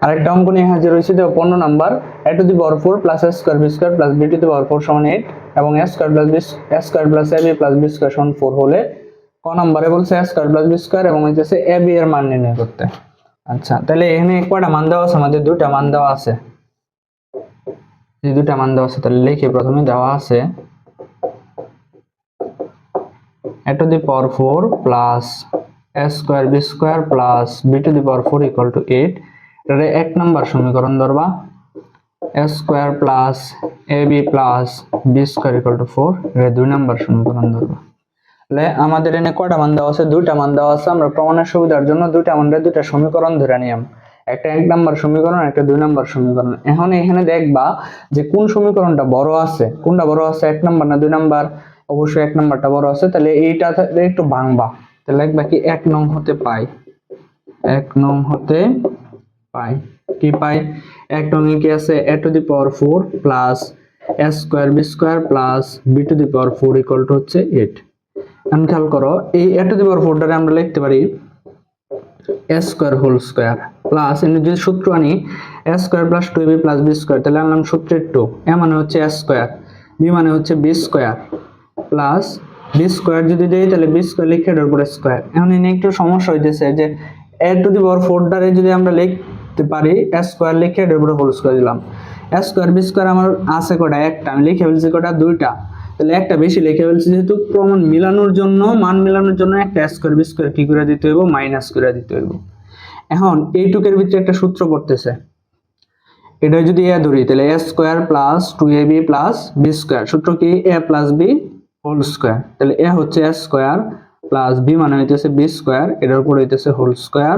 আরেকটা অঙ্ক নিয়ে হাজির হয়েছে। দেখো 15 number a to the power 4 plus a square b square plus b to the power 4 সমান 8 এবং a square plus b square plus ab plus b square সমান 4 হলে ক নম্বরে বলছে a square plus b square এবং হচ্ছে ab এর মান নির্ণয় করতে। আচ্ছা, তাহলে এখানে কয়টা মান দেওয়া আছে? আমাদের দুইটা মান দেওয়া আছে। এই দুইটা মান দেওয়া আছে, তাহলে লিখে প্রথমে দেওয়া আছে a to the power 4 plus a square b square plus b to the power 4 equal to 8। এটা এক নাম্বার সমীকরণ ধরবা, a square plus ab plus b square equal two 4, এটা দুই নাম্বার সমীকরণ ধরবা। তাহলে আমাদের এখানে কয়টা মান দেওয়া আছে? দুইটা মান দেওয়া আছে। আমরা প্রমাণের সুবিধার জন্য দুইটা মানের দুইটা সমীকরণ ধরে নিলাম, একটা এক নাম্বার সমীকরণ, একটা দুই নাম্বার সমীকরণ। এখন এখানে দেখবা যে কোন সমীকরণটা বড় আছে, কোনটা বড় আছে, এক নাম্বার না দুই নাম্বার? অবশ্যই এক নাম্বারটা বড় আছে। তাহলে এইটা একটু ভাঙবা, তাহলে লিখবা কি 1 নং হতে পাই, 1 নং হতে পাই কি পাই, 1 নং এ কি আছে a to the power 4 plus a square b square plus b to the power 4 equal to হচ্ছে 8। এখন খেয়াল করো, এই a টু দি পাওয়ার 4 টারে আমরা লিখতে পারি a square whole square plus এর যদি সূত্র আনি a square plus 2ab plus b square, তাহলে আনলাম সূত্রের 2, a মানে হচ্ছে a স্কয়ার, b মানে হচ্ছে b square plus b square যদি দেই তাহলে b স্কয়ার লিখে এর উপরে স্কয়ার। এখন এখানে একটু সমস্যা হইতেছে যে a টু দি পাওয়ার 4 টারে যদি আমরা লিখতে পারি a স্কয়ার লিখে এর উপরে হোল স্কয়ার দিলাম, a স্কয়ার b স্কয়ার আমার আছে কয়টা? একটা, আমি লিখে ফেলছি কয়টা? দুইটা। তাহলে একটা বেশি লিখে ফেলছি, যেহেতু প্রমাণ মিলানোর জন্য, মান মিলানোর জন্য একটা a স্কয়ার b স্কয়ার কি করে দিতে হইব? মাইনাস করে দিতে হইব। এখন এইটুকের ভিতরে একটা সূত্র পড়তেছে, এটা যদি a ধরি তাহলে a square plus 2ab plus b square, সূত্র কি? a plus b whole square. তাহলে a হচ্ছে a স্কয়ার প্লাস b মানে হইতেছে b স্কয়ার, এটার উপর হইতেছে হোল স্কয়ার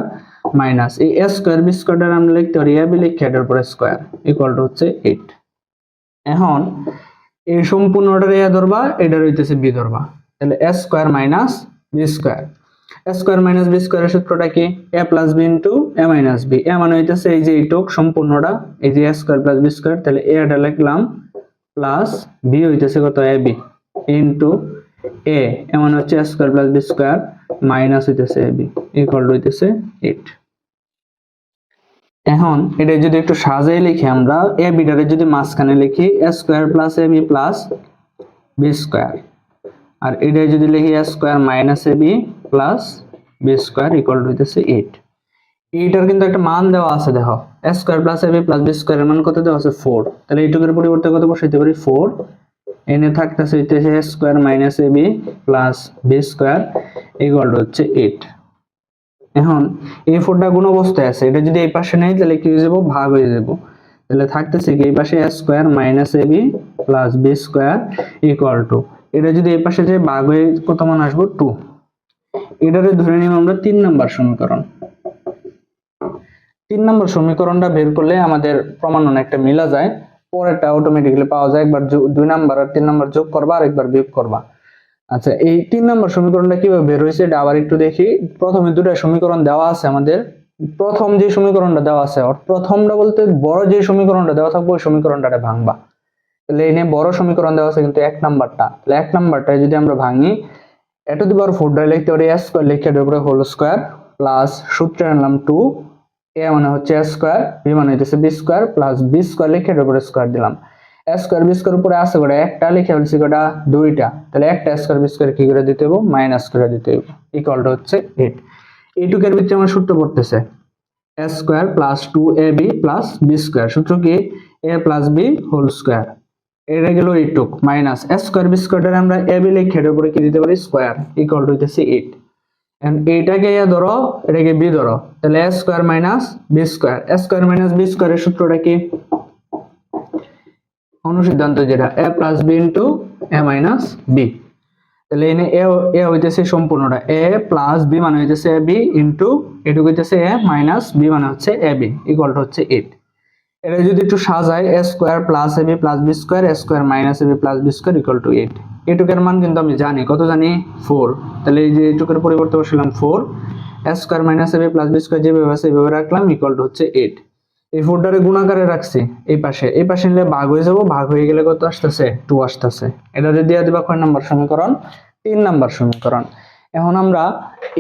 মাইনাস এই a স্কয়ার b স্কয়ারটা আমরা লিখতে পারি a b লিখে এটার উপরে স্কয়ার ইকুয়াল টু হচ্ছে 8। এখন এই সম্পূর্ণটার a ধরবা, এটার হইতেছে b ধরবা, তাহলে a square minus b square, a square minus b স্কয়ারের সূত্রটা কি? a plus b into a minus b। a মানে হইতেছে এই যে এইটুক সম্পূর্ণটা, এই যে a square plus b square, তাহলে a টা লিখলাম প্লাস b হইতেছে কত? ab ইনটু a, মানে হচ্ছে a square plus b square minus হইতেছে ab ইকুয়াল টু হইতেছে 8। এখন এটা যদি একটু সাজাই লিখি আমরা, a b টারে যদি মাঝখানে লিখি a square plus ab plus b square, আর এটা যদি লিখি a square minus ab plus b square equal to হইতেছে 8। এইটার কিন্তু একটা মান দেওয়া আছে, দেখো a square plus ab plus b square এর মান কত দেওয়া আছে? 4। তাহলে এইটুকুর পরিবর্তে কত বসাইতে পারি? 4। এনে থাকতেছে হইতেছে a square minus ab plus b square equal two হচ্ছে 8। এখন এই 4টা গুণ অবস্থায় আছে, এটা যদি এই পাশে নেই তাহলে কি হয়ে যাব? ভাগ হয়ে যাব। তাহলে থাকতেছে কি এই পাশে a square minus ab plus b square equal two, এটা যদি এই পাশে যে ভাগ হয়ে কত মান আসবো? 2। এটারে ধরে নিব আমরা 3 নাম্বার সমীকরণ। 3 নাম্বার সমীকরণটা বের করলে আমাদের প্রমাণ অনেকটা মিলা যায়, পরেরটা অটোমেটিক্যালি পাওয়া যায়। একবার 2 নাম্বার আর 3 নাম্বার যোগ করবা আর একবার বিয়োগ করবা। আচ্ছা, এই 3 নাম্বার সমীকরণটা কিভাবে বের হয়েছে এটা আবার একটু দেখি। প্রথমে দুটো সমীকরণ দেওয়া আছে আমাদের, প্রথম যে সমীকরণটা দেওয়া আছে, প্রথমটা বলতে বড় যে সমীকরণটা দেওয়া থাকবে ওই সমীকরণটারে ভাঙবা। তাহলে এনে বড় সমীকরণ দেওয়া আছে কিন্তু এক নাম্বারটা, তাহলে এক নাম্বারটা যদি আমরা ভাঙি, a টু দি পাওয়ার 4 টা লিখতে পারি a স্কয়ার লিখে এর উপরে হোল স্কয়ার প্লাস সূত্রে আনলাম 2, a মানে হচ্ছে a স্কয়ার, b মানে হচ্ছে b square plus b square লিখে এর উপরে স্কয়ার দিলাম। a স্কয়ার b স্কয়ার উপরে আছে কয়টা? একটা, লিখে ফেলছি কয়টা? দুইটা। তাহলে একটা a স্কয়ার b স্কয়ার কি করে দিতে হবে? মাইনাস করে দিতে হবে ইকুয়াল টু হচ্ছে 8। এইটুকের ভিতরে আমার সূত্র পড়তেছে a square plus 2ab plus b square, সূত্র কি? a plus b whole square, এটা গেল এইটুক মাইনাস a স্কয়ার b স্কয়ারটারে আমরা ab লিখে এর উপরে কি দিতে পারি? স্কয়ার ইকুয়াল টু হইতেছে 8। এন্ড এইটাকে a ধরো, এটাকে b ধরো, তাহলে a square minus b square, a square minus b স্কয়ারের সূত্রটা কি? অনুসিদ্ধান্ত যেটা a plus b into a minus b। তাহলে এনে a হইতেছে সম্পূর্ণটা, a প্লাস b মানে হইতেছে ab ইনটু এটুকু হইতেছে a মাইনাস b মানে হচ্ছে ab ইকুয়াল টু হচ্ছে 8। এটা যদি একটু সাজাই, a square plus ab plus b square, a square minus ab plus b square equal two 8। এটুকের মান কিন্তু আমি জানি, কত জানি? 4। তাহলে এই যে এটুকের পরিবর্তে বসালাম 4, a square minus ab plus b square যেভাবে আছে এইভাবে রাখলাম ইকুয়াল টু হচ্ছে 8। এই 4 টারে গুণাকারে রাখছি এই পাশে নিলে ভাগ হয়ে যাব, ভাগ হয়ে গেলে কত আসতেছে? 2 আসতেছে। এটা দিয়ে দিবা কয় নাম্বার সমীকরণ? 3 নাম্বার সমীকরণ। এখন আমরা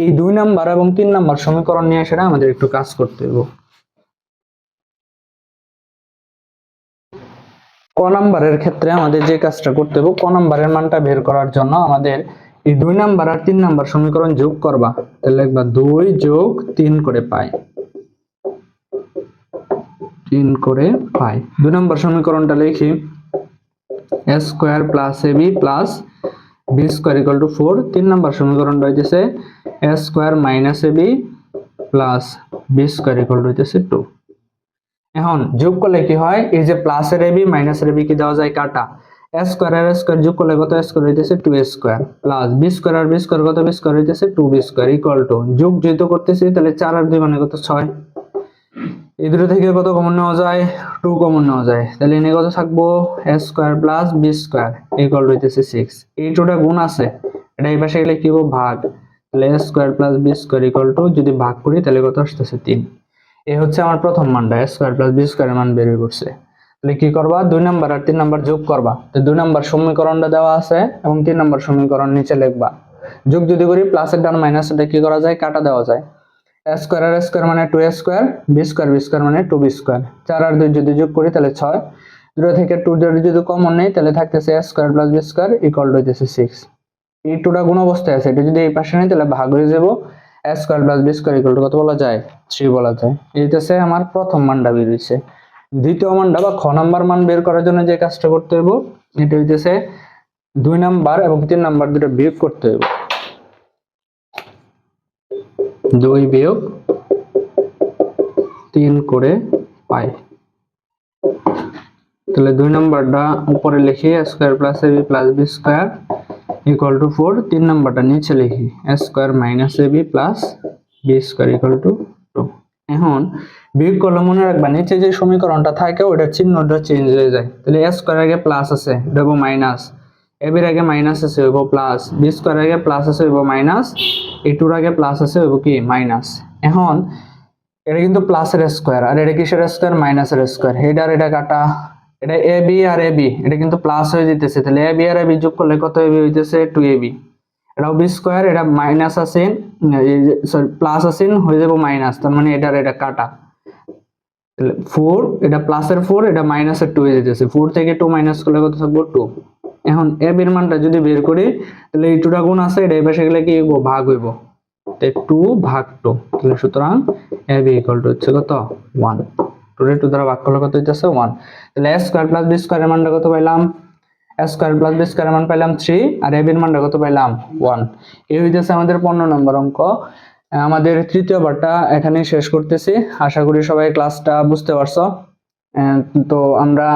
এই 2 নাম্বার এবং 3 নাম্বার সমীকরণ নিয়ে সেটা আমাদের একটু কাজ করতে হবে। ক নাম্বারের ক্ষেত্রে আমাদের যে কাজটা করতে হবে, ক নাম্বারের মানটা বের করার জন্য আমাদের এই 2 নাম্বার আর 3 নাম্বার সমীকরণ যোগ করবা। তাহলে লিখবা 2 যোগ 3 করে পাই, 3 করে পাই। 2 নাম্বার সমীকরণটা লিখি a square plus ab plus b square equal two 4। 3 number সমীকরণটা হইতেছে a square minus ab plus b square equal to হইতেছে 2। এখন যোগ করলে কি হয়, এই যে প্লাসের ab মাইনাসের ab কি দেওয়া যায় কাটা, a স্কয়ার আর a স্কয়ার যোগ করলে কত, a স্কয়ার হইতেছে 2a square plus b square আর b স্কয়ার কত, b স্কয়ার হইতেছে 2b স্কয়ার ইকুয়াল টু, যোগ যেহেতু করতেছি তাহলে 4 আর 2 মানে কত 6। এই দুটো থেকে কত কমন নেওয়া যায়, 2 কমন নেওয়া যায়। তাহলে এনে কত থাকবো, a square plus b square equal to হইতেছে 6। এই দুটো গুণ আছে, এটা এই পাশে গেলে কি হবে ভাগ, তাহলে a square plus b square equal two যদি ভাগ করি তাহলে কত আসতেছে 3। এই হচ্ছে আমার প্রথম মানটা, a square plus b square মান বের করছে। তাহলে কি করবা, 2 নাম্বার আর 3 নাম্বার যোগ করবা। তো 2 নাম্বার সমীকরণটা দেওয়া আছে এবং 3 নাম্বার সমীকরণ নিচে লিখবা। যোগ যদি করি প্লাসের ডান মাইনাসটা কি করা যায়, কাটা দেওয়া যায়। a স্কয়ার আর a স্কয়ার মানে 2a স্কয়ার, b স্কয়ার মানে 2b স্কয়ার। 4 আর 2 যদি যোগ করি তাহলে 6। 0 থেকে 2 যদি কমন নেই তাহলে থাকতেছে a square plus b square equal to হইতেছে 6। এই 2টা গুণ অবস্থায় আছে, এটা যদি এই পাশে নেই তাহলে ভাগ হয়ে যাব, a square plus b square equal two কত বলা যায়, 3 বলা যায়। এইটাছে আমার প্রথম মানটা বের হইছে। দ্বিতীয় মানটা বা খ নাম্বার মান বের করার জন্য যে কাজটা করতে হবে, এটা হইতেছে 2 নাম্বার এবং 3 নাম্বার দুটো বিয়োগ করতে হবে। 2 বিয়োগ 3 করে পাই। তাহলে 2 নাম্বারটা উপরে লিখি a square plus ab plus b square equal two 4। 3 নাম্বারটা নিচে লিখি a square minus ab plus b square equal two 2। এখন বিয়োগ করলে মনে রাখবা নিচে যে সমীকরণটা থাকে ওটার চিহ্নটা চেঞ্জ হয়ে যায়। তাহলে a স্কয়ার আগে প্লাস আছে এটা হবে মাইনাস, ab এর আগে মাইনাস আছে হবে প্লাস, b স্কয়ার আগে প্লাস আছে হবে মাইনাস, এই 2 এর আগে প্লাস আছে হবে কি মাইনাস। এখন এটা কিন্তু প্লাসের স্কয়ার আর এটা কিসের স্কয়ার, মাইনাসের স্কয়ার। এটা আর এটা কাটা, এটা ab আর ab এটা কিন্তু প্লাস হয়ে যেতেছে, তাহলে ab আর ab যোগ করলে কত ab হইতেছে 2ab। এটাও b স্কয়ার, এটা মাইনাস আছে সরি প্লাস আছে হয়ে যাবে মাইনাস, তার মানে এটা আর এটা কাটা। তাহলে 4 এটা প্লাসের 4 এটা মাইনাসের 2 হয়ে যেতেছে, 4 থেকে 2 মাইনাস করলে কত থাকবে 2। এখন ab এর মানটা যদি বের করি তাহলে এই 2টা গুণ আছে, এটা এই পাশে গেলে কি হইব ভাগ হইব, তাই 2 ভাগ 2। তাহলে সুতরাং ab ইকুয়াল টু হচ্ছে কত 1। 2 রে 2 দ্বারা ভাগ করলে কত হইতাছে 1। তাহলে a square plus b square এর মানটা কত পাইলাম, a square plus b square এর মান পাইলাম 3 আর ab এর মানটা কত পাইলাম 1। এই হইতাছে আমাদের 15 নম্বর অঙ্ক। আমাদের তৃতীয় পার্টটা এখানেই শেষ করতেছি। আশা করি সবাই ক্লাসটা বুঝতে পারছো। তো আমরা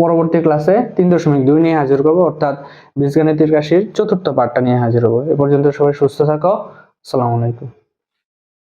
পরবর্তী ক্লাসে 3.2 নিয়ে হাজির করব, অর্থাৎ বীজগণিতের রাশির চতুর্থ পার্টটা নিয়ে হাজির হব। এ পর্যন্ত সবাই সুস্থ থাকো। আসসালামু আলাইকুম।